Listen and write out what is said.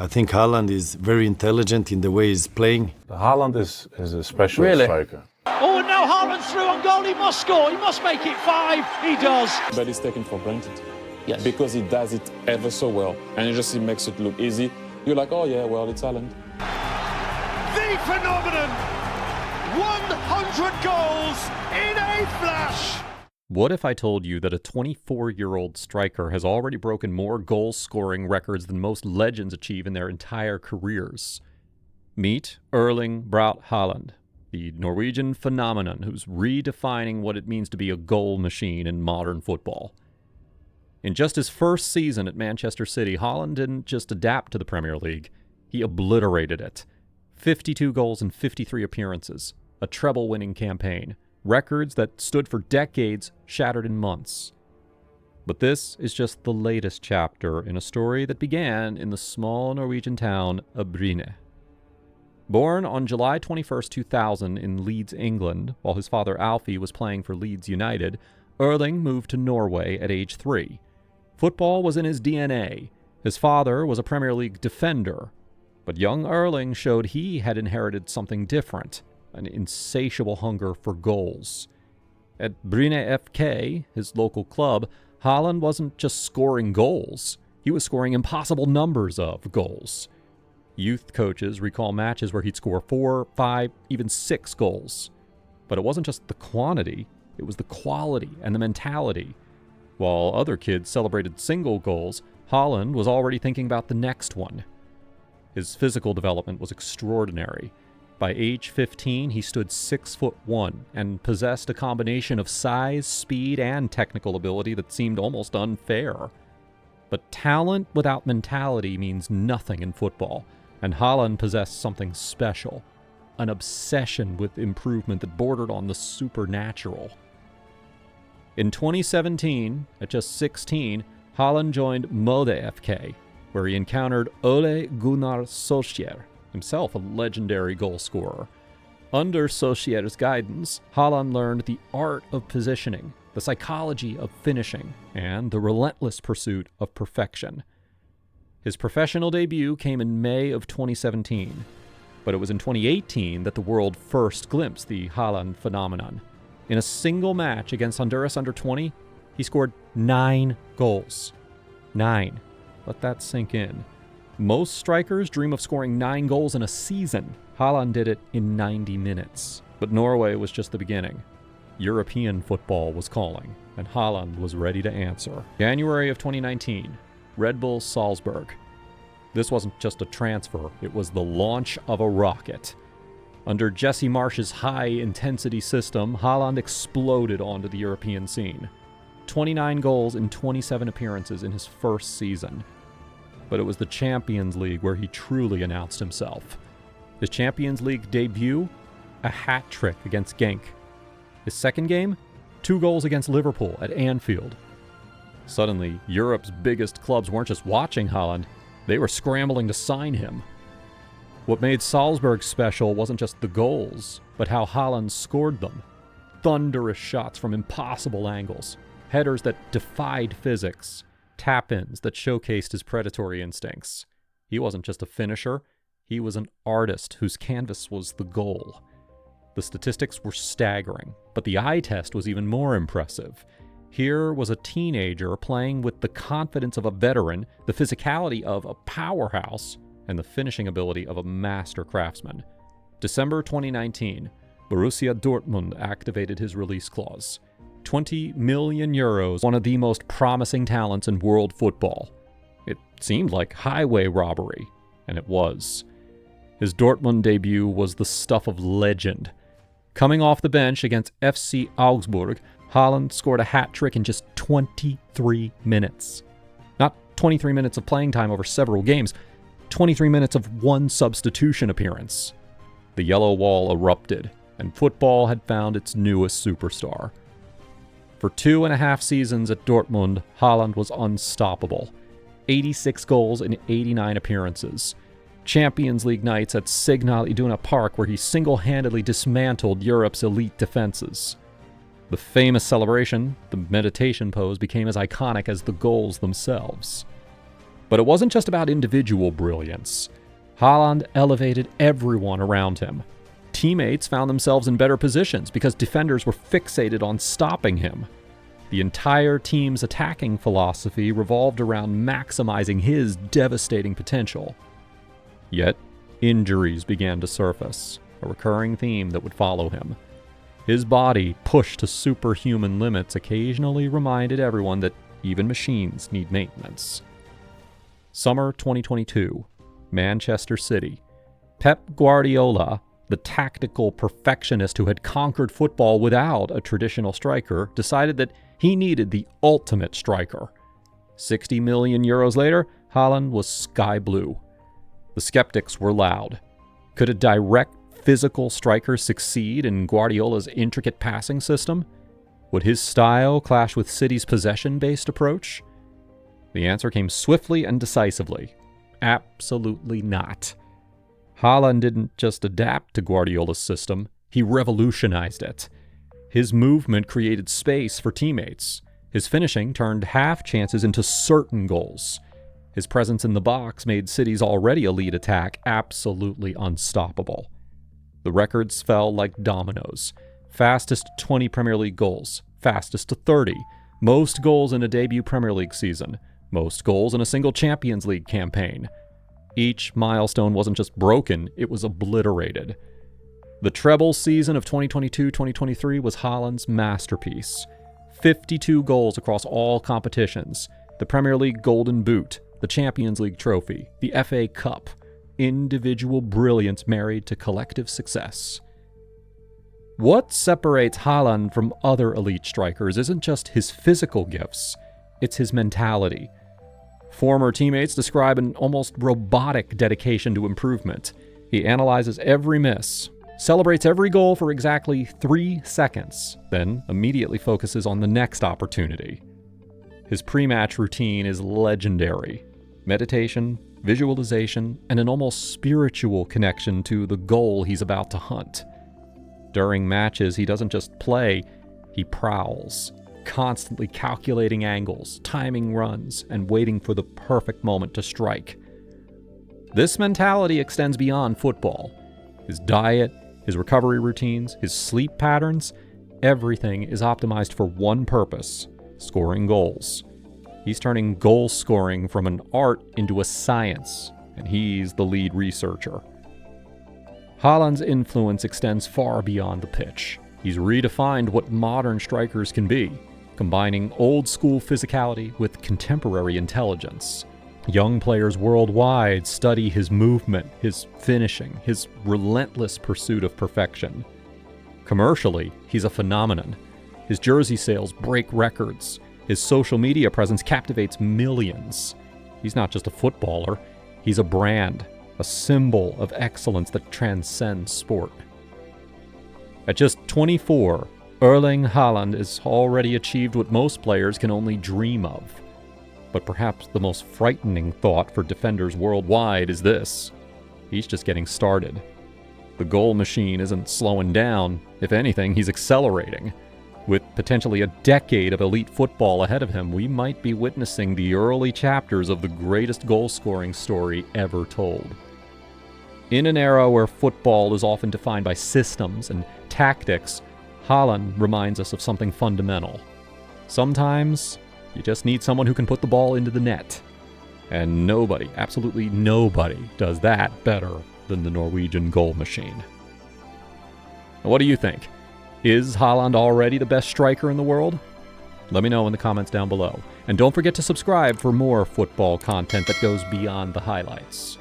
I think Haaland is very intelligent in the way he's playing. Haaland is a special striker. Oh, and now Haaland's through on goal. He must score. He must make it 5. He does. But it's taken for granted. Yes. Because he does it ever so well. And he makes it look easy. You're like, oh yeah, well, it's Haaland. The phenomenon. 100 goals in a flash. What if I told you that a 24-year-old striker has already broken more goal-scoring records than most legends achieve in their entire careers? Meet Erling Braut Haaland, the Norwegian phenomenon who's redefining what it means to be a goal machine in modern football. In just his first season at Manchester City, Haaland didn't just adapt to the Premier League, he obliterated it. 52 goals in 53 appearances, a treble-winning campaign, records that stood for decades shattered in months. But this is just the latest chapter in a story that began in the small Norwegian town of Brann. Born on July 21, 2000 in Leeds, England, while his father Alfie was playing for Leeds United, Erling moved to Norway at age 3. Football was in his DNA. His father was a Premier League defender. But young Erling showed he had inherited something different, an insatiable hunger for goals. At Brann FK, his local club, Haaland wasn't just scoring goals. He was scoring impossible numbers of goals. Youth coaches recall matches where he'd score 4, 5, even 6 goals. But it wasn't just the quantity, it was the quality and the mentality. While other kids celebrated single goals, Haaland was already thinking about the next one. His physical development was extraordinary. By age 15, he stood 6'1" and possessed a combination of size, speed, and technical ability that seemed almost unfair. But talent without mentality means nothing in football, and Haaland possessed something special, an obsession with improvement that bordered on the supernatural. In 2017, at just 16, Haaland joined ModFK, where he encountered Ole Gunnar Solskjær, himself a legendary goal scorer. Under Solskjær's guidance, Haaland learned the art of positioning, the psychology of finishing, and the relentless pursuit of perfection. His professional debut came in May of 2017, but it was in 2018 that the world first glimpsed the Haaland phenomenon. In a single match against Honduras U20, he scored 9 goals. 9. Let that sink in. Most strikers dream of scoring 9 goals in a season. Haaland did it in 90 minutes. But Norway was just the beginning. European football was calling, and Haaland was ready to answer. January of 2019, Red Bull Salzburg. This wasn't just a transfer, it was the launch of a rocket. Under Jesse Marsch's high-intensity system, Haaland exploded onto the European scene. 29 goals in 27 appearances in his first season. But it was the Champions League where he truly announced himself. His Champions League debut, a hat trick against Genk. His second game, 2 goals against Liverpool at Anfield. Suddenly, Europe's biggest clubs weren't just watching Haaland, they were scrambling to sign him. What made Salzburg special wasn't just the goals, but how Haaland scored them. Thunderous shots from impossible angles, headers that defied physics, tap-ins that showcased his predatory instincts. He wasn't just a finisher, he was an artist whose canvas was the goal. The statistics were staggering, but the eye test was even more impressive. Here was a teenager playing with the confidence of a veteran, the physicality of a powerhouse, and the finishing ability of a master craftsman. December 2019, Borussia Dortmund activated his release clause. 20 million euros, one of the most promising talents in world football. It seemed like highway robbery, and it was. His Dortmund debut was the stuff of legend. Coming off the bench against FC Augsburg, Haaland scored a hat trick in just 23 minutes. Not 23 minutes of playing time over several games, 23 minutes of one substitution appearance. The yellow wall erupted, and football had found its newest superstar. For 2.5 seasons at Dortmund, Haaland was unstoppable. 86 goals in 89 appearances. Champions League nights at Signal Iduna Park where he single-handedly dismantled Europe's elite defenses. The famous celebration, the meditation pose, became as iconic as the goals themselves. But it wasn't just about individual brilliance. Haaland elevated everyone around him. Teammates found themselves in better positions because defenders were fixated on stopping him. The entire team's attacking philosophy revolved around maximizing his devastating potential. Yet, injuries began to surface, a recurring theme that would follow him. His body, pushed to superhuman limits, occasionally reminded everyone that even machines need maintenance. Summer 2022, Manchester City. Pep Guardiola, the tactical perfectionist who had conquered football without a traditional striker, decided that he needed the ultimate striker. 60 million euros later, Haaland was sky blue. The skeptics were loud. Could a direct physical striker succeed in Guardiola's intricate passing system? Would his style clash with City's possession-based approach? The answer came swiftly and decisively. Absolutely not. Haaland didn't just adapt to Guardiola's system, he revolutionized it. His movement created space for teammates. His finishing turned half chances into certain goals. His presence in the box made City's already elite attack absolutely unstoppable. The records fell like dominoes. Fastest 20 Premier League goals, fastest to 30, most goals in a debut Premier League season, most goals in a single Champions League campaign. Each milestone wasn't just broken, it was obliterated. The treble season of 2022-2023 was Haaland's masterpiece. 52 goals across all competitions, the Premier League Golden Boot, the Champions League trophy, the FA Cup. Individual brilliance married to collective success. What separates Haaland from other elite strikers isn't just his physical gifts, it's his mentality. Former teammates describe an almost robotic dedication to improvement. He analyzes every miss, celebrates every goal for exactly 3 seconds, then immediately focuses on the next opportunity. His pre-match routine is legendary. Meditation, visualization, and an almost spiritual connection to the goal he's about to hunt. During matches, he doesn't just play, he prowls, constantly calculating angles, timing runs, and waiting for the perfect moment to strike. This mentality extends beyond football. His diet, his recovery routines, his sleep patterns, everything is optimized for one purpose: scoring goals. He's turning goal scoring from an art into a science, and he's the lead researcher. Haaland's influence extends far beyond the pitch. He's redefined what modern strikers can be, combining old-school physicality with contemporary intelligence. Young players worldwide study his movement, his finishing, his relentless pursuit of perfection. Commercially, he's a phenomenon. His jersey sales break records. His social media presence captivates millions. He's not just a footballer, he's a brand, a symbol of excellence that transcends sport. At just 24, Erling Haaland has already achieved what most players can only dream of. But perhaps the most frightening thought for defenders worldwide is this: he's just getting started. The goal machine isn't slowing down. If anything, he's accelerating. With potentially a decade of elite football ahead of him, we might be witnessing the early chapters of the greatest goal-scoring story ever told. In an era where football is often defined by systems and tactics, Haaland reminds us of something fundamental. Sometimes, you just need someone who can put the ball into the net. And nobody, absolutely nobody, does that better than the Norwegian goal machine. Now, what do you think? Is Haaland already the best striker in the world? Let me know in the comments down below. And don't forget to subscribe for more football content that goes beyond the highlights.